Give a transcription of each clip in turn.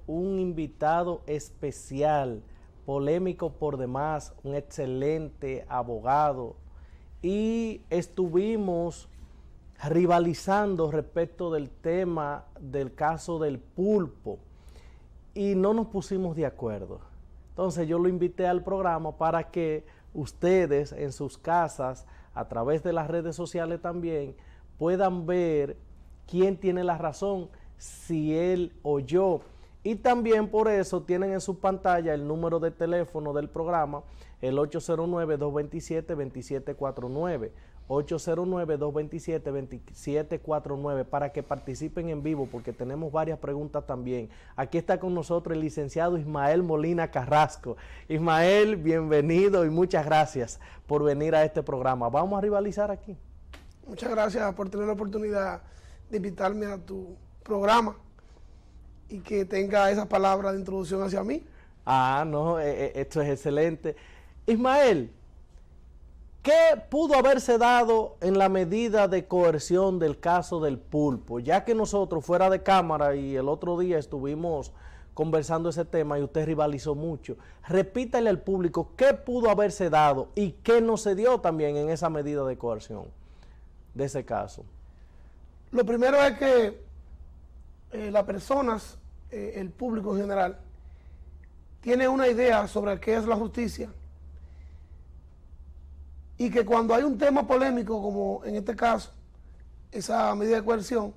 un invitado especial, polémico por demás, un excelente abogado, y estuvimos rivalizando respecto del tema del caso del pulpo y no nos pusimos de acuerdo. Entonces yo lo invité al programa para que ustedes en sus casas, a través de las redes sociales también, puedan ver quién tiene la razón, si él o yo. Y también por eso tienen en su pantalla el número de teléfono del programa, el 809-227-2749, 809-227-2749, para que participen en vivo, porque tenemos varias preguntas también. Aquí está con nosotros el licenciado Ismael Molina Carrasco. Ismael, bienvenido y muchas gracias por venir a este programa. Vamos a rivalizar aquí. Muchas gracias por tener la oportunidad de invitarme a tu programa y que tenga esa palabra de introducción hacia mí. No, esto es excelente. Ismael, ¿qué pudo haberse dado en la medida de coerción del caso del pulpo? Ya que nosotros fuera de cámara y el otro día estuvimos conversando ese tema y usted rivalizó mucho, repítale al público qué pudo haberse dado y qué no se dio también en esa medida de coerción de ese caso. Lo primero es que las personas, el público en general, tiene una idea sobre qué es la justicia, y que cuando hay un tema polémico, como en este caso, esa medida de coerción,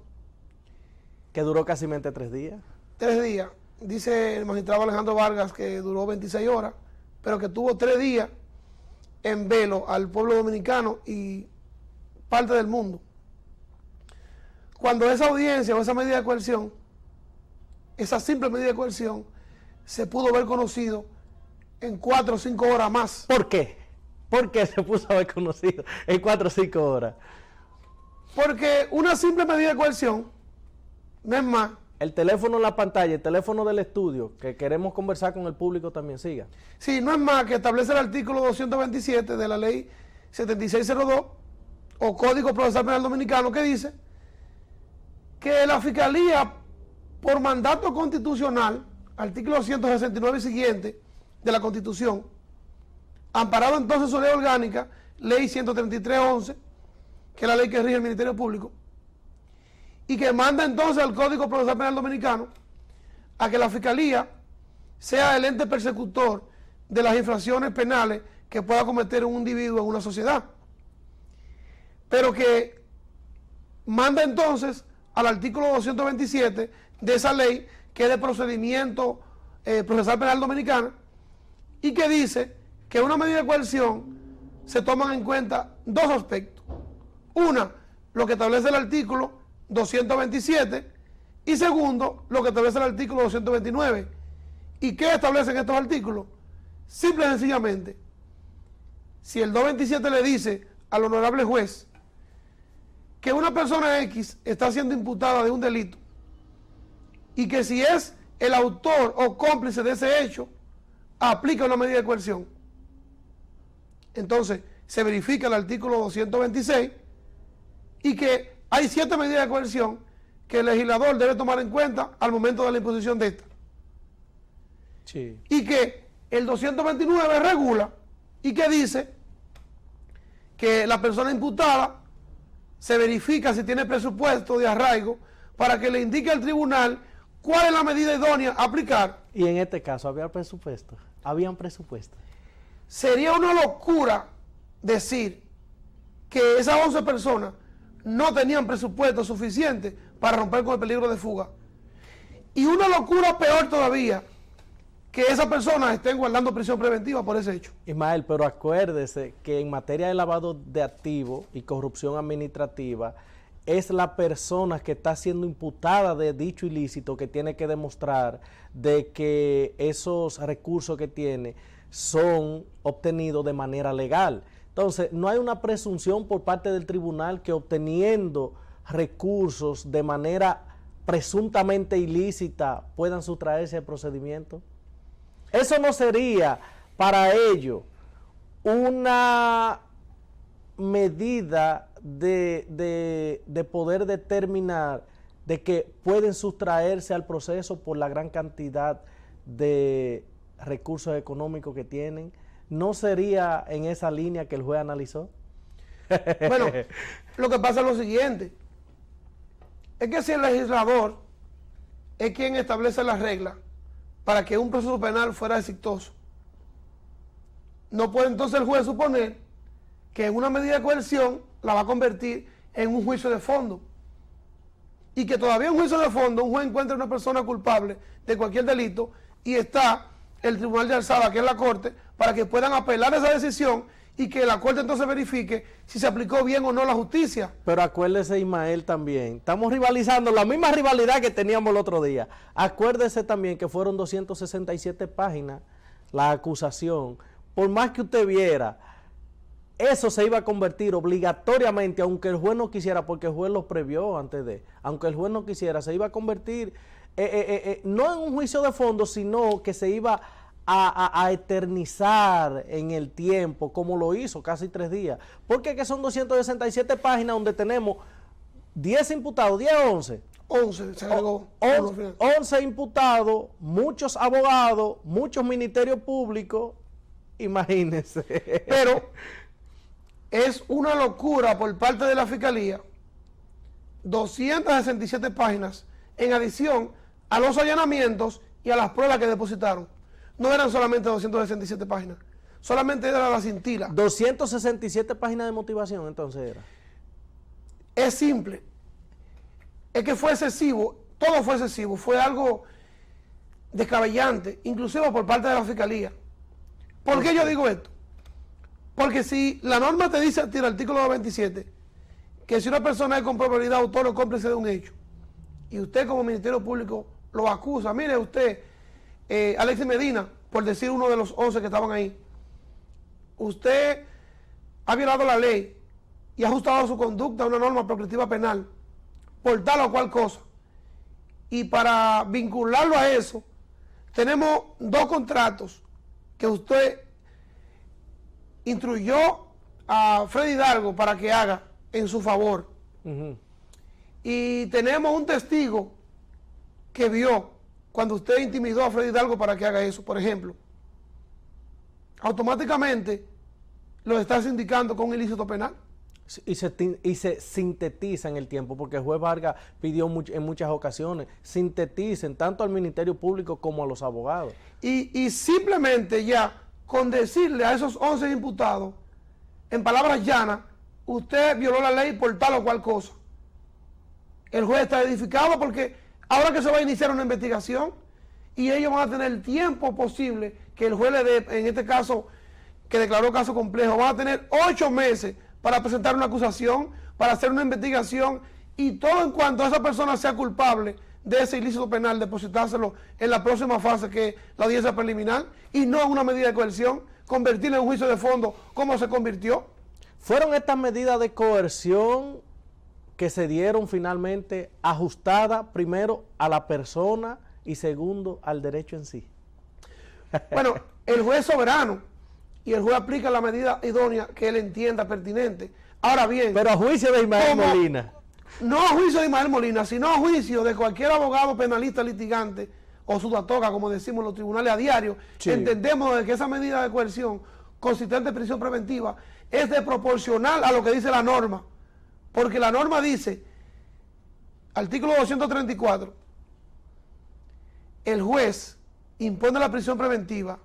que duró casi 3 días. 3 días, dice el magistrado Alejandro Vargas que duró 26 horas, pero que tuvo 3 días en velo al pueblo dominicano y parte del mundo. Cuando esa audiencia o esa medida de coerción, esa simple medida de coerción, se pudo haber conocido en 4 o 5 horas más. ¿Por qué? ¿Por qué se pudo haber conocido en 4 o 5 horas? Porque una simple medida de coerción no es más. El teléfono en la pantalla, el teléfono del estudio, que queremos conversar con el público también, siga. Sí, no es más que establece el artículo 227 de la ley 7602 o Código Procesal Penal Dominicano, que dice que la Fiscalía, por mandato constitucional, artículo 169 y siguiente de la Constitución, amparado entonces su ley orgánica, ley 133-11, que es la ley que rige el Ministerio Público, y que manda entonces al Código Procesal Penal Dominicano a que la Fiscalía sea el ente persecutor de las infracciones penales que pueda cometer un individuo en una sociedad, pero que manda entonces al artículo 227 de esa ley, que es de procedimiento procesal penal dominicana, y que dice que una medida de coerción se toman en cuenta 2 aspectos. Una, lo que establece el artículo 227, y segundo, lo que establece el artículo 229. ¿Y qué establecen estos artículos? Simple y sencillamente, si el 227 le dice al honorable juez que una persona X está siendo imputada de un delito, y que si es el autor o cómplice de ese hecho, aplica una medida de coerción, entonces se verifica el artículo 226, y que hay 7 medidas de coerción que el legislador debe tomar en cuenta al momento de la imposición de esta. Sí. Y que el 229 regula y que dice que la persona imputada se verifica si tiene presupuesto de arraigo para que le indique al tribunal cuál es la medida idónea a aplicar. Y en este caso, ¿había presupuesto? ¿Habían presupuesto? Sería una locura decir que esas 11 personas no tenían presupuesto suficiente para romper con el peligro de fuga. Y una locura peor todavía, que esas personas estén guardando prisión preventiva por ese hecho. Ismael, pero acuérdese que en materia de lavado de activos y corrupción administrativa, es la persona que está siendo imputada de dicho ilícito que tiene que demostrar de que esos recursos que tiene son obtenidos de manera legal. Entonces, no hay una presunción por parte del tribunal que obteniendo recursos de manera presuntamente ilícita puedan sustraerse al procedimiento. Eso no sería para ello una medida de poder determinar de que pueden sustraerse al proceso por la gran cantidad de recursos económicos que tienen. ¿No sería en esa línea que el juez analizó? Bueno, lo que pasa es lo siguiente, es que si el legislador es quien establece las reglas para que un proceso penal fuera exitoso, no puede entonces el juez suponer que una medida de coerción la va a convertir en un juicio de fondo, y que todavía en un juicio de fondo un juez encuentra una persona culpable de cualquier delito y está el tribunal de alzada, que es la corte, para que puedan apelar esa decisión y que la corte entonces verifique si se aplicó bien o no la justicia. Pero acuérdese, Ismael, también, estamos rivalizando la misma rivalidad que teníamos el otro día. Acuérdese también que fueron 267 páginas la acusación. Por más que usted viera, eso se iba a convertir obligatoriamente, aunque el juez no quisiera, porque el juez lo previó antes de, aunque el juez no quisiera, se iba a convertir no en un juicio de fondo, sino que se iba a eternizar en el tiempo, como lo hizo casi 3 días. Porque que son 267 páginas donde tenemos 10 imputados, 10 o 11. 11, se agregó. 11 imputados, muchos abogados, muchos ministerios públicos, imagínense. Pero es una locura por parte de la Fiscalía, 267 páginas, en adición a los allanamientos y a las pruebas que depositaron. No eran solamente 267 páginas, solamente era la cintila. 267 páginas de motivación, entonces era. Es simple, es que fue excesivo, todo fue excesivo, fue algo descabellante, inclusive por parte de la Fiscalía. ¿Por qué yo digo esto? Porque si la norma te dice a ti, el artículo 27, que si una persona es con probabilidad autor o cómplice de un hecho, y usted como Ministerio Público lo acusa, mire usted, Alexis Medina, por decir uno de los 11 que estaban ahí, usted ha violado la ley y ha ajustado su conducta a una norma prescriptiva penal, por tal o cual cosa, y para vincularlo a eso, tenemos 2 contratos que usted instruyó a Freddy Hidalgo para que haga en su favor. Y tenemos un testigo que vio cuando usted intimidó a Freddy Hidalgo para que haga eso, por ejemplo. Automáticamente lo estás indicando con un ilícito penal. Y se sintetiza en el tiempo, porque el juez Vargas pidió en muchas ocasiones, sinteticen tanto al Ministerio Público como a los abogados. Y simplemente ya con decirle a esos 11 imputados, en palabras llanas, usted violó la ley por tal o cual cosa. El juez está edificado porque ahora que se va a iniciar una investigación y ellos van a tener el tiempo posible que el juez le dé, en este caso, que declaró caso complejo, van a tener 8 meses para presentar una acusación, para hacer una investigación y todo en cuanto a esa persona sea culpable de ese ilícito penal, depositárselo en la próxima fase, que es la audiencia preliminar, y no en una medida de coerción, convertirlo en un juicio de fondo, como se convirtió. ¿Fueron estas medidas de coerción que se dieron finalmente ajustadas primero a la persona y segundo al derecho en sí? Bueno, el juez es soberano y el juez aplica la medida idónea que él entienda pertinente. Ahora bien... Pero a juicio de Ismael Molina. No a juicio de Ismael Molina, sino a juicio de cualquier abogado penalista litigante o sudatoga, como decimos en los tribunales a diario. Sí. Entendemos de que esa medida de coerción consistente en prisión preventiva es desproporcional a lo que dice la norma. Porque la norma dice, artículo 234, el juez impone la prisión preventiva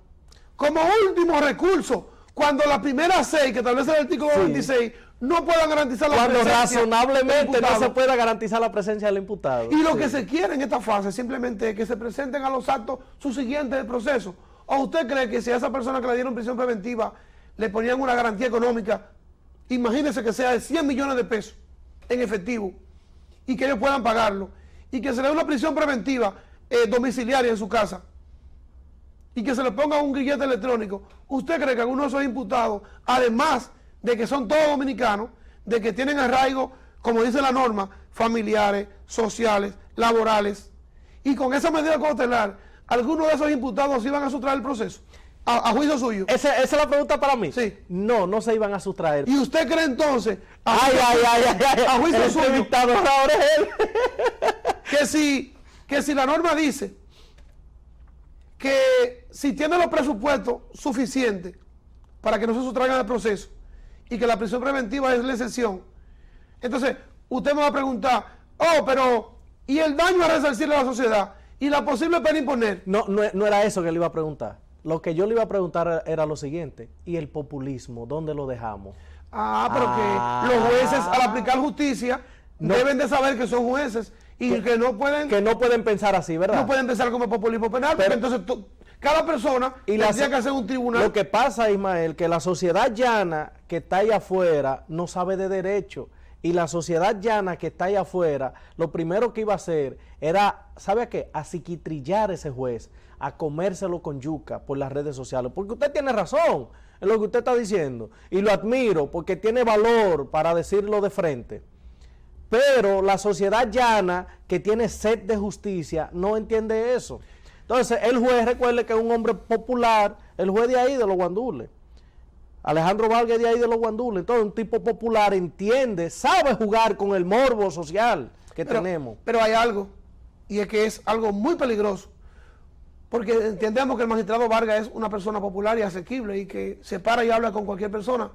como último recurso cuando las primeras 6 que establece el artículo 26 no puedan garantizar la presencia. Cuando razonablemente no se pueda garantizar la presencia del imputado. Y lo que se quiere en esta fase simplemente es que se presenten a los actos subsiguientes del proceso. ¿O usted cree que si a esa persona que le dieron prisión preventiva le ponían una garantía económica, imagínese que sea de 100 millones de pesos en efectivo y que ellos puedan pagarlo y que se le dé una prisión preventiva domiciliaria en su casa y que se le ponga un grillete electrónico? ¿Usted cree que algunos de esos imputados, además de que son todos dominicanos, de que tienen arraigo, como dice la norma, familiares, sociales, laborales, y con esa medida cautelar, algunos de esos imputados iban a sustraer el proceso? A juicio suyo. ¿Esa es la pregunta para mí? Sí. No se iban a sustraer. ¿Y usted cree entonces? A juicio suyo. Ahora es él. que si la norma dice que si tiene los presupuestos suficientes para que no se sustraigan del proceso y que la prisión preventiva es la excepción, entonces usted me va a preguntar, pero ¿y el daño a resarcirle a la sociedad? ¿Y la posible pena imponer? No era eso que le iba a preguntar. Lo que yo le iba a preguntar era lo siguiente: ¿y el populismo? ¿Dónde lo dejamos? Pero que los jueces, al aplicar justicia, deben de saber que son jueces y que no pueden... Que no pueden pensar así, ¿verdad? No pueden pensar como populismo penal, porque entonces cada persona tendría que hacer un tribunal. Lo que pasa, Ismael, que la sociedad llana que está ahí afuera no sabe de derecho. Y la sociedad llana que está ahí afuera, lo primero que iba a hacer era, ¿sabe a qué? A psiquitrillar a ese juez, a comérselo con yuca por las redes sociales. Porque usted tiene razón en lo que usted está diciendo. Y lo admiro porque tiene valor para decirlo de frente. Pero la sociedad llana que tiene sed de justicia no entiende eso. Entonces, el juez, recuerde que es un hombre popular, el juez de ahí, de los Guandules. Alejandro Vargas de ahí de los Guandules. Entonces, un tipo popular entiende, sabe jugar con el morbo social que tenemos. Pero hay algo, y es que es algo muy peligroso, porque entendemos que el magistrado Vargas es una persona popular y asequible, y que se para y habla con cualquier persona.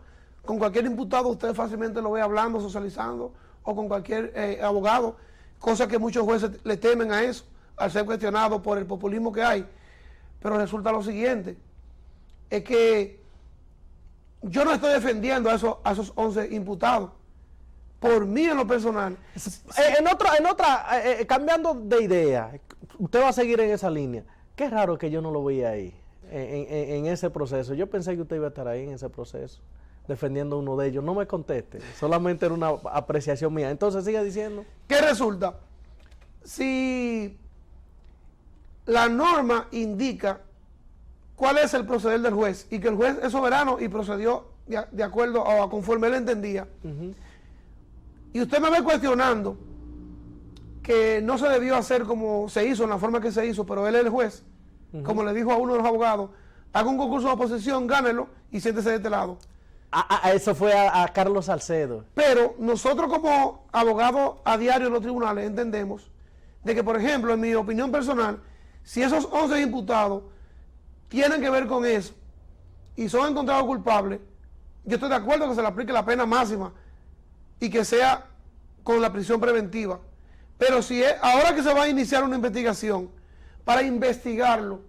Con cualquier imputado usted fácilmente lo ve hablando, socializando, o con cualquier abogado, cosa que muchos jueces le temen a eso, al ser cuestionado por el populismo que hay. Pero resulta lo siguiente, es que yo no estoy defendiendo a esos 11 imputados. Por mí, en lo personal. Cambiando de idea, usted va a seguir en esa línea. Qué raro que yo no lo veía ahí, en ese proceso. Yo pensé que usted iba a estar ahí en ese proceso, defendiendo a uno de ellos. No me conteste, solamente era una apreciación mía. Entonces, siga diciendo. ¿Qué resulta? Si la norma indica cuál es el proceder del juez y que el juez es soberano y procedió de acuerdo o conforme él entendía, y usted me ve cuestionando que no se debió hacer como se hizo, en la forma que se hizo, pero él es el juez, como le dijo a uno de los abogados, haga un concurso de oposición, gánelo y siéntese de este lado. Eso fue a Carlos Salcedo. Pero nosotros, como abogados a diario en los tribunales, entendemos de que, por ejemplo, en mi opinión personal, si esos 11 imputados tienen que ver con eso y son encontrados culpables, yo estoy de acuerdo que se le aplique la pena máxima y que sea con la prisión preventiva. Pero si es ahora que se va a iniciar una investigación para investigarlo,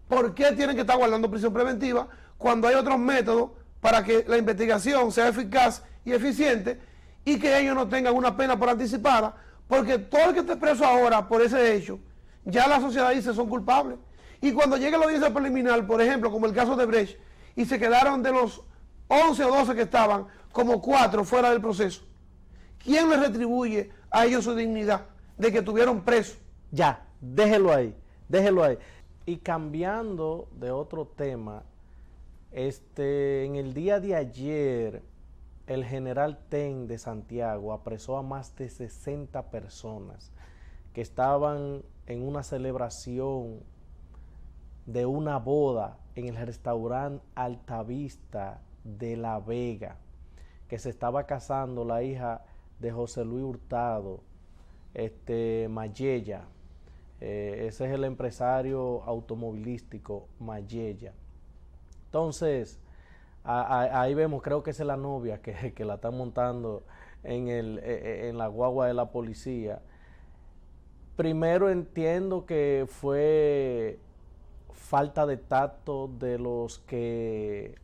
¿por qué tienen que estar guardando prisión preventiva cuando hay otros métodos para que la investigación sea eficaz y eficiente y que ellos no tengan una pena por anticipada? Porque todo el que esté preso ahora por ese hecho, ya la sociedad dice son culpables. Y cuando llegue la audiencia preliminar, por ejemplo, como el caso de Brecht, y se quedaron de los 11 o 12 que estaban, como 4 fuera del proceso, ¿quién les retribuye a ellos su dignidad de que estuvieron presos? Ya, déjelo ahí, déjelo ahí. Y cambiando de otro tema, en el día de ayer, el general Ten de Santiago apresó a más de 60 personas que estaban en una celebración de una boda en el restaurante Altavista de La Vega, que se estaba casando la hija de José Luis Hurtado, Mayella. Ese es el empresario automovilístico Mayella. Entonces, ahí vemos, creo que esa es la novia que la están montando en la guagua de la policía. Primero entiendo que fue falta de tacto de los que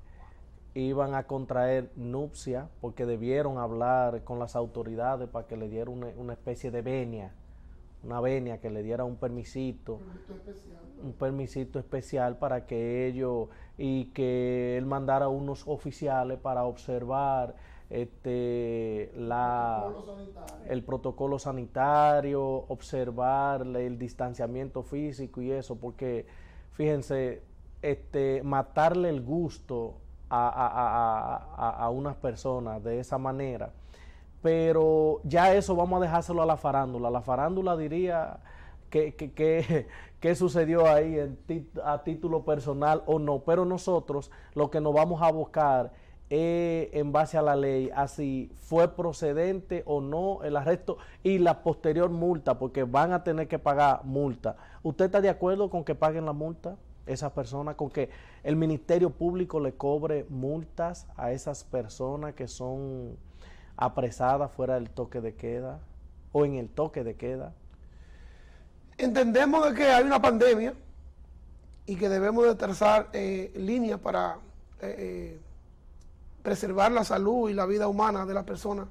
iban a contraer nupcia, porque debieron hablar con las autoridades para que le dieran una especie de venia, una venia, que le diera un permisito especial para que ellos, y que él mandara unos oficiales para observar el protocolo sanitario, observar el distanciamiento físico y eso, porque fíjense, matarle el gusto a unas personas de esa manera. Pero ya eso vamos a dejárselo a la farándula. La farándula diría qué sucedió ahí a título personal o no. Pero nosotros lo que nos vamos a abocar en base a la ley, así fue procedente o no el arresto y la posterior multa, porque van a tener que pagar multa. ¿Usted está de acuerdo con que paguen la multa esas personas, con que el Ministerio Público le cobre multas a esas personas que son apresadas fuera del toque de queda o en el toque de queda? Entendemos de que hay una pandemia y que debemos de trazar líneas para preservar la salud y la vida humana de las personas,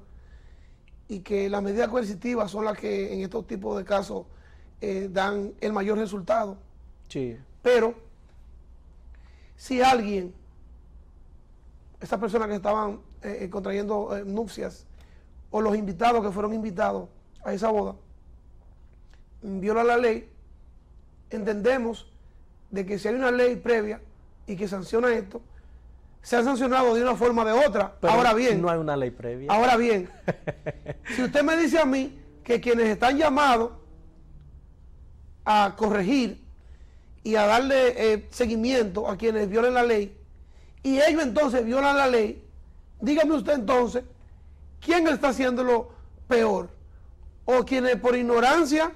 y que las medidas coercitivas son las que en estos tipos de casos dan el mayor resultado. Sí. Pero si alguien, estas personas que estaban contrayendo nupcias, o los invitados que fueron invitados a esa boda, viola la ley, entendemos de que si hay una ley previa y que sanciona esto, se ha sancionado de una forma o de otra. Pero ahora bien, no hay una ley previa. Ahora bien, si usted me dice a mí que quienes están llamados a corregir y a darle seguimiento a quienes violen la ley, y ellos entonces violan la ley, dígame usted entonces, ¿quién está haciéndolo peor? ¿O quienes por ignorancia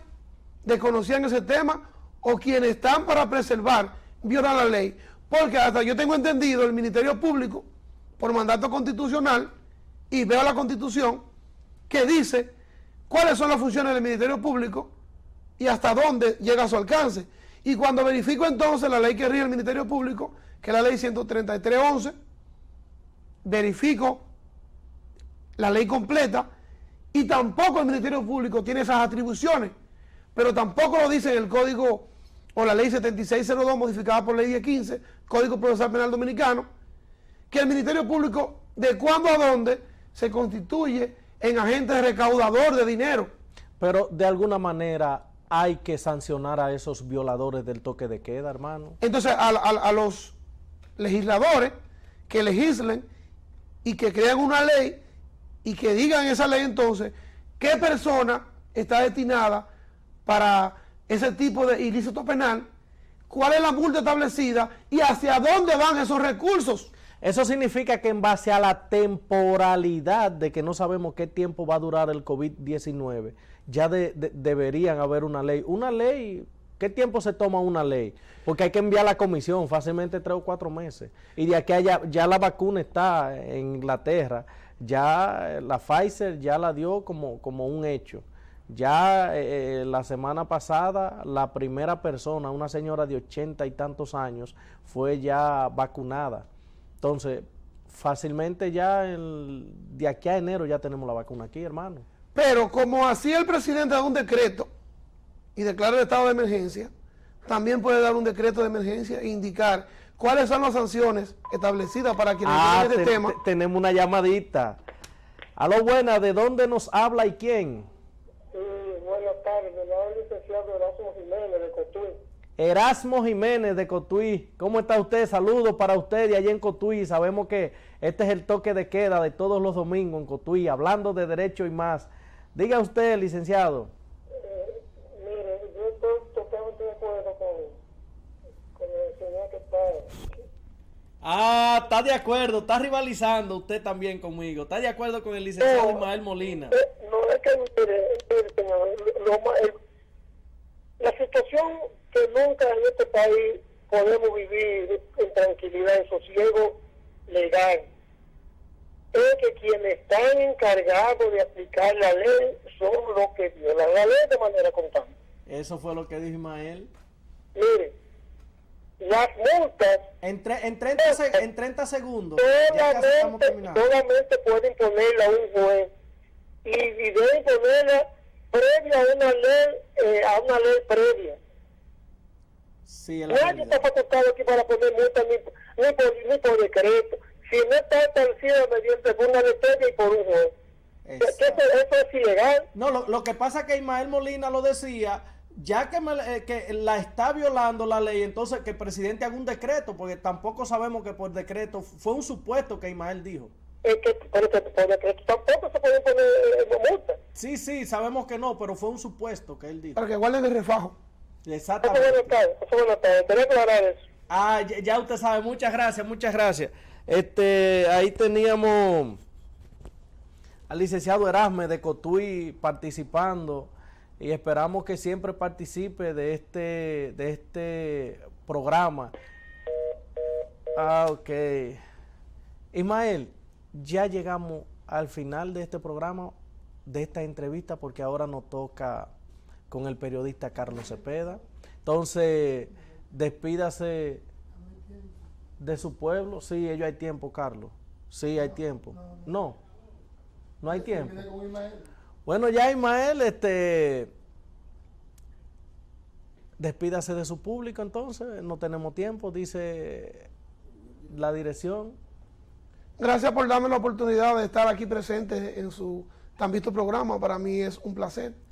desconocían ese tema, o quienes están para preservar violan la ley? Porque hasta yo tengo entendido, el Ministerio Público, por mandato constitucional, y veo la Constitución, que dice cuáles son las funciones del Ministerio Público y hasta dónde llega su alcance. Y cuando verifico entonces la ley que rige el Ministerio Público, que es la ley 133/11, verifico la ley completa, y tampoco el Ministerio Público tiene esas atribuciones, pero tampoco lo dice en el Código o la ley 7602 modificada por ley 1015, Código Procesal Penal Dominicano, que el Ministerio Público de cuándo a dónde se constituye en agente recaudador de dinero. Pero de alguna manera hay que sancionar a esos violadores del toque de queda, hermano. Entonces a los legisladores que legislen y que crean una ley y que digan esa ley entonces qué persona está destinada para ese tipo de ilícito penal, cuál es la multa establecida y hacia dónde van esos recursos. Eso significa que en base a la temporalidad de que no sabemos qué tiempo va a durar el COVID-19, ya deberían haber una ley. Una ley, ¿qué tiempo se toma una ley? Porque hay que enviar a la comisión, fácilmente 3 o 4 meses. Y de aquí allá, ya la vacuna está en Inglaterra, ya la Pfizer ya la dio como un hecho. Ya la semana pasada la primera persona, una señora de 80 y tantos años, fue ya vacunada. Entonces, fácilmente ya de aquí a enero ya tenemos la vacuna aquí, hermano. Pero como así el presidente da un decreto y declara el estado de emergencia, también puede dar un decreto de emergencia e indicar cuáles son las sanciones establecidas para quienes tienen este tema. Tenemos una llamadita. Aló, buena, ¿de dónde nos habla y quién? Buenas tardes, le habla el licenciado Erasmo Jiménez de Cotuí. Erasmo Jiménez de Cotuí, ¿cómo está usted? Saludos para usted de allá en Cotuí. Sabemos que este es el toque de queda de todos los domingos en Cotuí, hablando de derecho y más. Diga usted, licenciado. Mire, yo estoy totalmente de acuerdo con el señor que está... Ah, está de acuerdo, está rivalizando usted también conmigo. Está de acuerdo con el licenciado Ismael Molina. No es que, mire, señor, la situación que nunca en este país podemos vivir en tranquilidad y sosiego legal es que quienes están encargados de aplicar la ley son los que violan la ley de manera constante. Eso fue lo que dijo Ismael. Mire, las multas en 30 segundos ya casi estamos terminando. solamente pueden ponerla a un juez y deben ponerla previa a una ley previa. Sí, nadie está facultado aquí para poner multas ni por decreto, si no está establecida mediante una ley previa y por un juez. Eso es ilegal. No, lo que pasa es que Ismael Molina lo decía, ya que la está violando la ley, entonces que el presidente haga un decreto, porque tampoco sabemos que por decreto, fue un supuesto que Ismael dijo. Pero que por decreto tampoco se pueden poner multas. Sí, sabemos que no, pero fue un supuesto que él dijo. Para que guarden el refajo. Exactamente. Eso buenas tardes, quería aclarar eso. Ah, ya usted sabe, muchas gracias. Ahí teníamos al licenciado Erasme de Cotuí participando y esperamos que siempre participe de este programa. Ok. Ismael, ya llegamos al final de este programa, de esta entrevista, porque ahora nos toca con el periodista Carlos Cepeda. Entonces, despídase de su pueblo. Sí, ellos hay tiempo, Carlos. Sí, hay tiempo. No hay tiempo. Bueno, ya Ismael, despídase de su público entonces. No tenemos tiempo, dice la dirección. Gracias por darme la oportunidad de estar aquí presente en su tan visto programa. Para mí es un placer.